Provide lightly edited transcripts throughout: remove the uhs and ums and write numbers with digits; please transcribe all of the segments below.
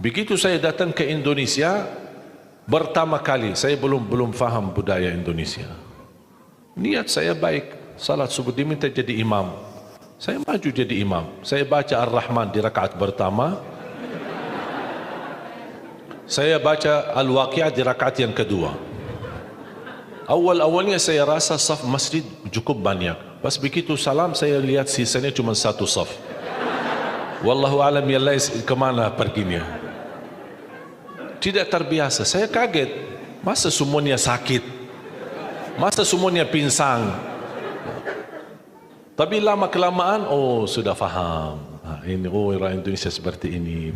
Begitu saya datang ke Indonesia, pertama kali saya belum faham budaya Indonesia. Niat saya baik, salat subuh diminta jadi imam. Saya maju jadi imam. Saya baca Ar-Rahman di rakaat pertama. Saya baca Al-Waqi'ah di rakaat yang kedua. Awal-awalnya saya rasa saf masjid cukup banyak. Pas begitu salam saya lihat sisanya cuma satu saf. Wallahu alam ya Allah kemana perginya. Tidak terbiasa. Saya kaget. Masa semuanya sakit? Masa semuanya pinsang? Tapi lama kelamaan, oh sudah faham. Ini orang Indonesia seperti ini.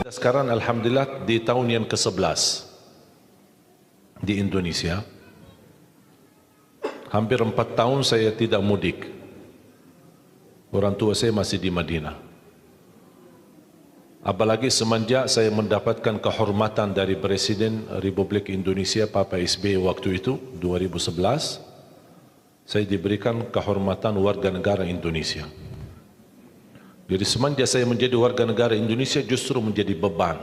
Sekarang alhamdulillah di tahun yang ke-11 di Indonesia. Hampir 4 tahun saya tidak mudik. Orang tua saya masih di Madinah. Apalagi semenjak saya mendapatkan kehormatan dari Presiden Republik Indonesia Papa SBY waktu itu 2011, saya diberikan kehormatan warga negara Indonesia. Jadi semenjak saya menjadi warga negara Indonesia justru menjadi beban.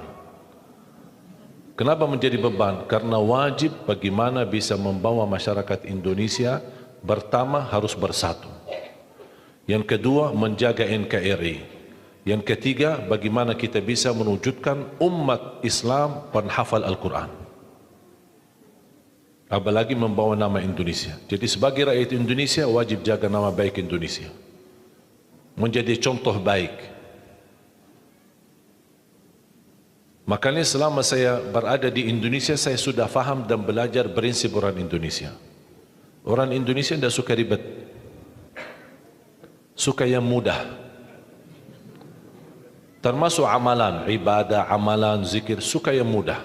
Kenapa menjadi beban? Karena wajib bagaimana bisa membawa masyarakat Indonesia pertama harus bersatu. Yang kedua menjaga NKRI. Yang ketiga bagaimana kita bisa mewujudkan umat Islam penghafal Al-Quran. Apalagi membawa nama Indonesia. Jadi sebagai rakyat Indonesia wajib jaga nama baik Indonesia. Menjadi contoh baik. Makanya selama saya berada di Indonesia saya sudah faham dan belajar prinsip orang Indonesia. Orang Indonesia tidak suka ribet. Suka yang mudah. Termasuk amalan, ibadah, amalan, zikir, suka yang mudah.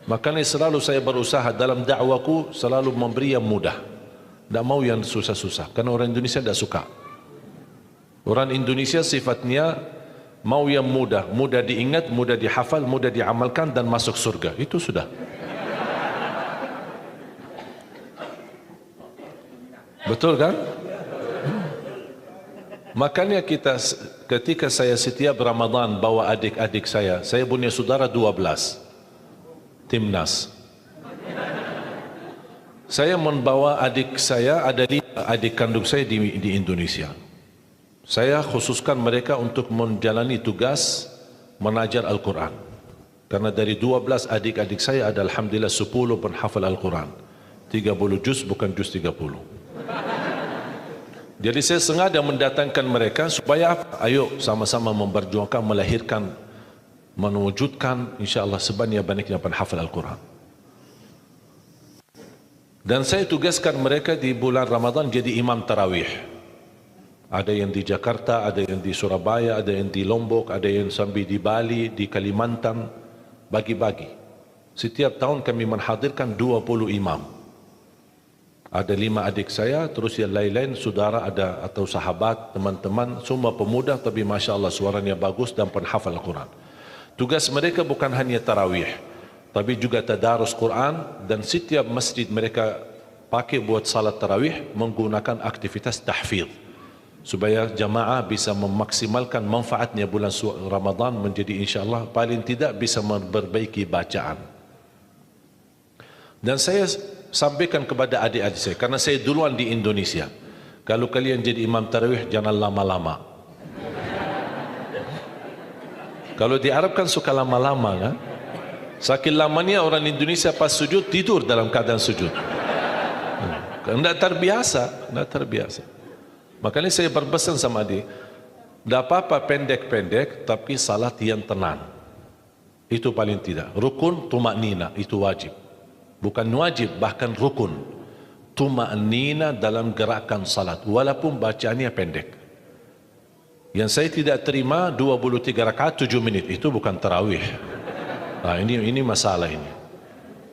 Makanya selalu saya berusaha dalam dakwaku selalu memberi yang mudah. Tidak mau yang susah-susah. Karena orang Indonesia tidak suka. Orang Indonesia sifatnya mau yang mudah. Mudah diingat, mudah dihafal, mudah diamalkan dan masuk surga. Itu sudah. Betul kan? Makanya ketika saya setiap Ramadan bawa adik-adik saya punya saudara 12 timnas. Saya membawa adik saya, ada 5 adik kandung saya di Indonesia. Saya khususkan mereka untuk menjalani tugas mengajar Al-Quran. Karena dari 12 adik-adik saya ada alhamdulillah 10 penghafal Al-Quran. 30 juz bukan juz 30. Jadi saya sengaja mendatangkan mereka supaya ayo sama-sama memperjuangkan, melahirkan, mewujudkan insyaAllah sebanyak-banyaknya penghafal Al-Quran. Dan saya tugaskan mereka di bulan Ramadan jadi imam tarawih. Ada yang di Jakarta, ada yang di Surabaya, ada yang di Lombok, ada yang sampai di Bali, di Kalimantan, bagi-bagi. Setiap tahun kami menghadirkan 20 imam. Ada 5 adik saya, terus yang lain-lain saudara ada atau sahabat, teman-teman, semua pemuda tapi Masya Allah suaranya bagus dan penghafal Al-Quran. Tugas mereka bukan hanya tarawih, tapi juga tadarus Quran dan setiap masjid mereka pakai buat salat tarawih menggunakan aktivitas tahfidz supaya jamaah bisa memaksimalkan manfaatnya bulan Ramadan menjadi insya Allah paling tidak bisa memperbaiki bacaan. Dan saya sampaikan kepada adik-adik saya, karena saya duluan di Indonesia, kalau kalian jadi imam tarawih jangan lama-lama. Kalau di Arab kan suka lama-lama kan, saking lamanya orang Indonesia pas sujud tidur dalam keadaan sujud. Tidak terbiasa, tidak terbiasa. Makanya saya berpesan sama adik, tidak apa-apa pendek-pendek tapi salat yang tenang. Itu paling tidak. Rukun tumaknina itu wajib. Bukan wajib, bahkan rukun. Tuma'nina dalam gerakan salat, walaupun bacaannya pendek. Yang saya tidak terima 23 rakaat 7 menit, itu bukan tarawih. Nah, ini masalah ini.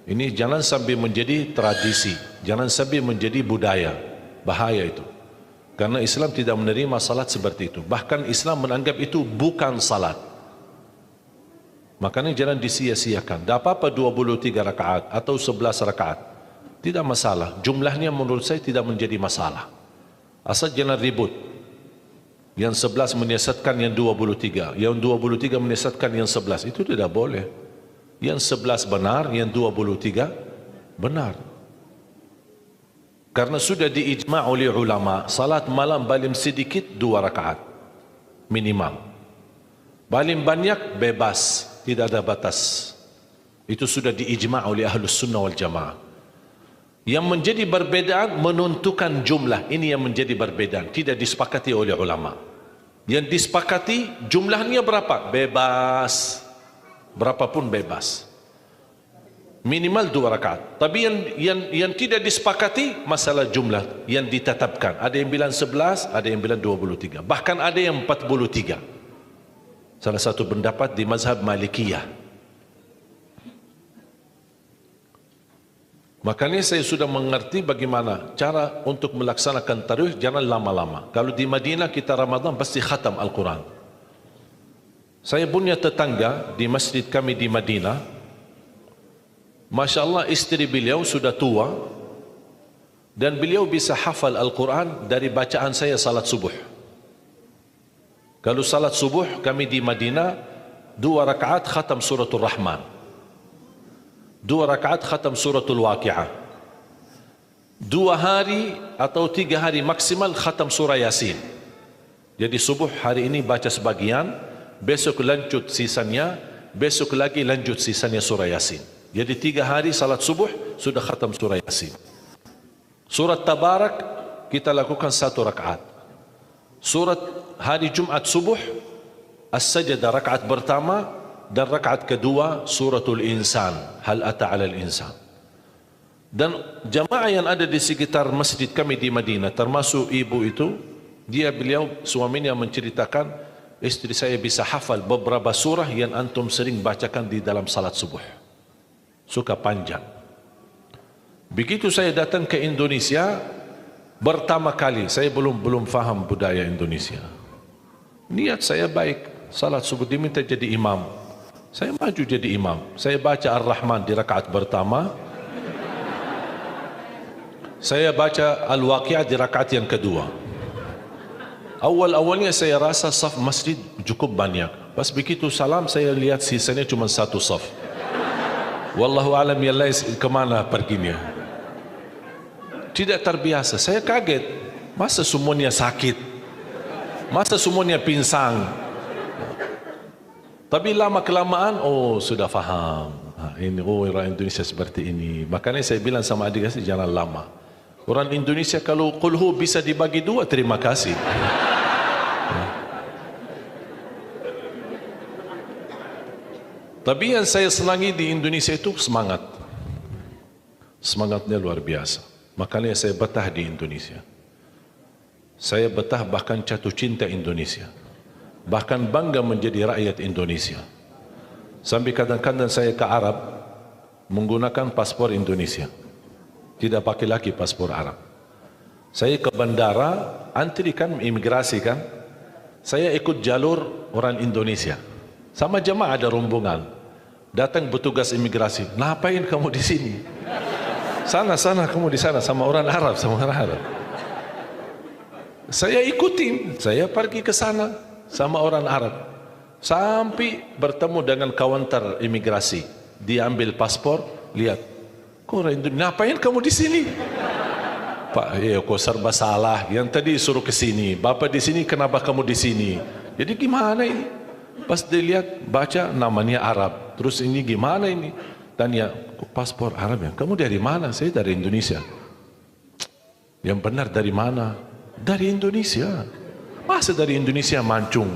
Ini jangan sampai menjadi tradisi, jangan sampai menjadi budaya. Bahaya itu. Karena Islam tidak menerima salat seperti itu. Bahkan Islam menganggap itu bukan salat. Makanya jangan disia-siakan. Tak apa-apa 23 rakaat atau 11 rakaat. Tidak masalah. Jumlahnya menurut saya tidak menjadi masalah. Asal jangan ribut. Yang 11 menyiasatkan yang 23, yang 23 menyiasatkan yang 11. Itu tidak boleh. Yang 11 benar, yang 23 benar. Karena sudah diijma' oleh ulama, salat malam paling sedikit 2 rakaat minimal. Paling banyak bebas, tidak ada batas. Itu sudah diijma' oleh Ahlus Sunnah wal Jamaah. Yang menjadi perbedaan menentukan jumlah. Ini yang menjadi perbedaan, tidak disepakati oleh ulama. Yang disepakati jumlahnya berapa? Bebas. Berapapun bebas. Minimal 2 rakaat. Tapi yang tidak disepakati masalah jumlah yang ditetapkan. Ada yang bilang 11, ada yang bilang 23. Bahkan ada yang 43. Salah satu pendapat di mazhab Malikiyah. Makanya saya sudah mengerti bagaimana cara untuk melaksanakan tarawih, jangan lama-lama. Kalau di Madinah kita Ramadan pasti khatam Al-Quran. Saya punya tetangga di masjid kami di Madinah. Masya Allah, istri beliau sudah tua dan beliau bisa hafal Al-Quran dari bacaan saya salat subuh. Kalau salat subuh kami di Madinah 2 rakaat khatam suratul Rahman, 2 rakaat khatam suratul Waqi'ah, 2 hari atau 3 hari maksimal khatam surah Yasin. Jadi subuh hari ini baca sebagian, besok lanjut sisanya, besok lagi lanjut sisanya surah Yasin. Jadi 3 hari salat subuh sudah khatam surah Yasin. Surat Tabarak kita lakukan 1 rakaat. Surat hari Jumat subuh As-Sajdah rakaat pertama dan rakaat kedua suratul Insan, hal ata 'alal insan. Dan jamaah yang ada di sekitar masjid kami di Madinah, termasuk ibu itu, beliau suaminya menceritakan, istri saya bisa hafal beberapa surah yang antum sering bacakan di dalam salat subuh. Suka panjang. Begitu saya datang ke Indonesia pertama kali, saya belum faham budaya Indonesia. Niat saya baik, salat subuh diminta jadi imam. Saya maju jadi imam. Saya baca Ar-Rahman di rakaat pertama. Saya baca Al-Waqi'ah di rakaat yang kedua. Awal-awalnya saya rasa saf masjid cukup banyak. Pas begitu salam saya lihat sisanya cuma 1 saf. Wallahu alam ya Allah kemana perginya. Tidak terbiasa. Saya kaget. Masa semuanya sakit? Masa semuanya pinsang? Tapi lama kelamaan, oh sudah faham. Ini orang Indonesia seperti ini. Makanya saya bilang sama adik saya jangan lama. Orang Indonesia kalau qulhu bisa dibagi 2, terima kasih. Tapi yang saya senangi di Indonesia itu semangat. Semangatnya luar biasa. Makanya saya betah di Indonesia. Saya betah bahkan jatuh cinta Indonesia. Bahkan bangga menjadi rakyat Indonesia. Sampai kadang-kadang saya ke Arab menggunakan paspor Indonesia, tidak pakai lagi paspor Arab. Saya ke bandara, antri kan imigrasi kan, saya ikut jalur orang Indonesia. Sama jemaah ada rombongan, datang petugas imigrasi, ngapain kamu di sini? Sana kamu di sana sama orang Arab, sama orang Arab. Saya ikutin, saya pergi ke sana sama orang Arab sampai bertemu dengan kaunter imigrasi, dia ambil paspor, lihat, kok orang Indonesia, ngapain kamu di sini? Pak, kok serba salah, yang tadi suruh ke sini, bapak di sini, kenapa kamu di sini? Jadi gimana ini? Pas dilihat, baca namanya Arab, terus ini gimana ini? Tanya, kok paspor Arab ya? Kamu dari mana? Saya dari Indonesia. Yang benar dari mana? Dari Indonesia. Masa dari Indonesia mancung?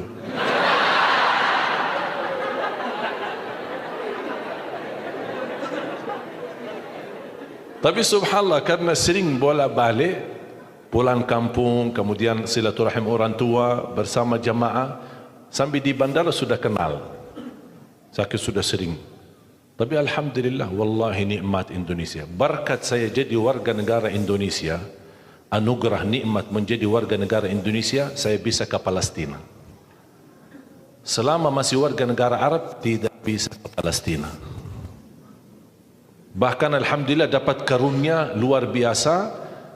Tapi subhanallah, karena sering bolak-balik pulang kampung, kemudian silaturahim orang tua bersama jamaah, sampai di bandara sudah kenal. Sakit sudah sering. Tapi alhamdulillah, wallahi nikmat Indonesia. Berkat saya jadi warga negara Indonesia, anugerah nikmat menjadi warga negara Indonesia, saya bisa ke Palestina. Selama masih warga negara Arab, tidak bisa ke Palestina. Bahkan alhamdulillah dapat karunia luar biasa,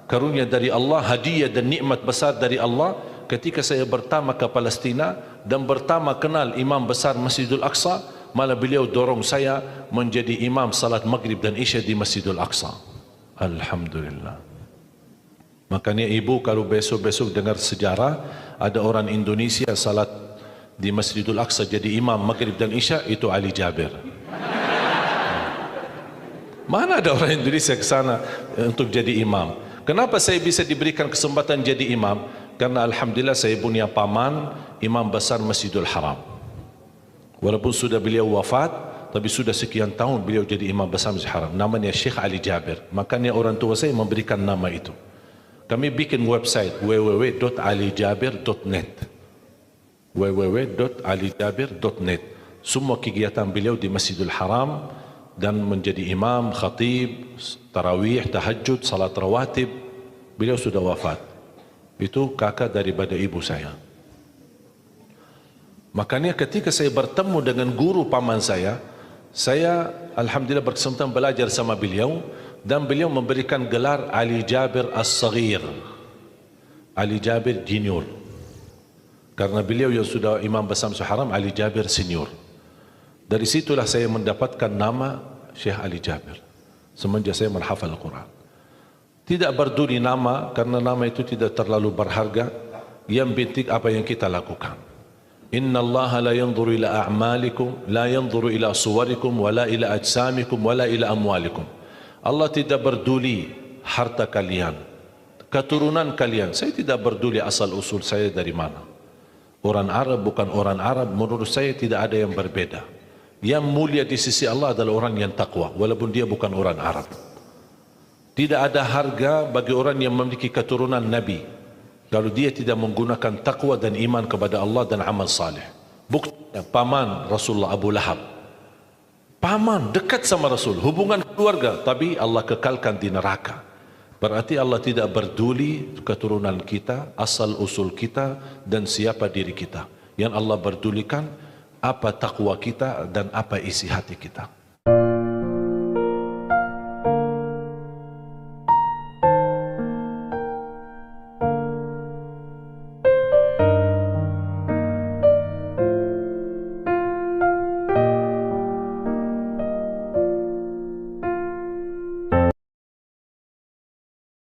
karunia dari Allah, hadiah dan nikmat besar dari Allah. Ketika saya bertama ke Palestina dan bertama kenal imam besar Masjidul Aqsa, malah beliau dorong saya menjadi imam salat maghrib dan isya di Masjidul Aqsa. Alhamdulillah. Makanya ibu kalau besok-besok dengar sejarah ada orang Indonesia salat di Masjidul Aqsa jadi imam maghrib dan isya, itu Ali Jabir. Mana ada orang Indonesia ke sana untuk jadi imam? Kenapa saya bisa diberikan kesempatan jadi imam? Karena alhamdulillah saya punya paman imam besar Masjidul Haram. Walaupun sudah beliau wafat, tapi sudah sekian tahun beliau jadi imam besar Masjidil Haram. Namanya Syekh Ali Jabir. Makanya orang tua saya memberikan nama itu. Kami bikin website www.alijabir.net, www.alijabir.net. Semua kegiatan beliau di Masjidil Haram dan menjadi imam, khatib, tarawih, tahajud, salat rawatib. Beliau sudah wafat. Itu kakak daripada ibu saya. Makanya ketika saya bertemu dengan guru paman saya alhamdulillah berkesempatan belajar sama beliau, dan beliau memberikan gelar Ali Jabir As-Saghir, Ali Jabir Junior, karena beliau yang sudah imam besar Masjidil Haram, Ali Jabir Senior. Dari situlah saya mendapatkan nama Syekh Ali Jabir semenjak saya menghafal Al-Quran. Tidak berduri nama, karena nama itu tidak terlalu berharga. Yang penting apa yang kita lakukan. Inna Allah la yanzuru ila a'malikum, la yanzuru ila suwarikum, wala ila ajsamikum, wala ila amwalikum. Allah tidak berduli harta kalian, keturunan kalian. Saya tidak berduli asal usul saya dari mana. Orang Arab bukan orang Arab, menurut saya tidak ada yang berbeda. Yang mulia di sisi Allah adalah orang yang takwa, walaupun dia bukan orang Arab. Tidak ada harga bagi orang yang memiliki keturunan Nabi kalau dia tidak menggunakan takwa dan iman kepada Allah dan amal saleh. Buktinya paman Rasulullah Abu Lahab, paman dekat sama Rasul, hubungan keluarga, tapi Allah kekalkan di neraka. Berarti Allah tidak berduli keturunan kita, asal usul kita, dan siapa diri kita. Yang Allah berdulikan apa takwa kita dan apa isi hati kita.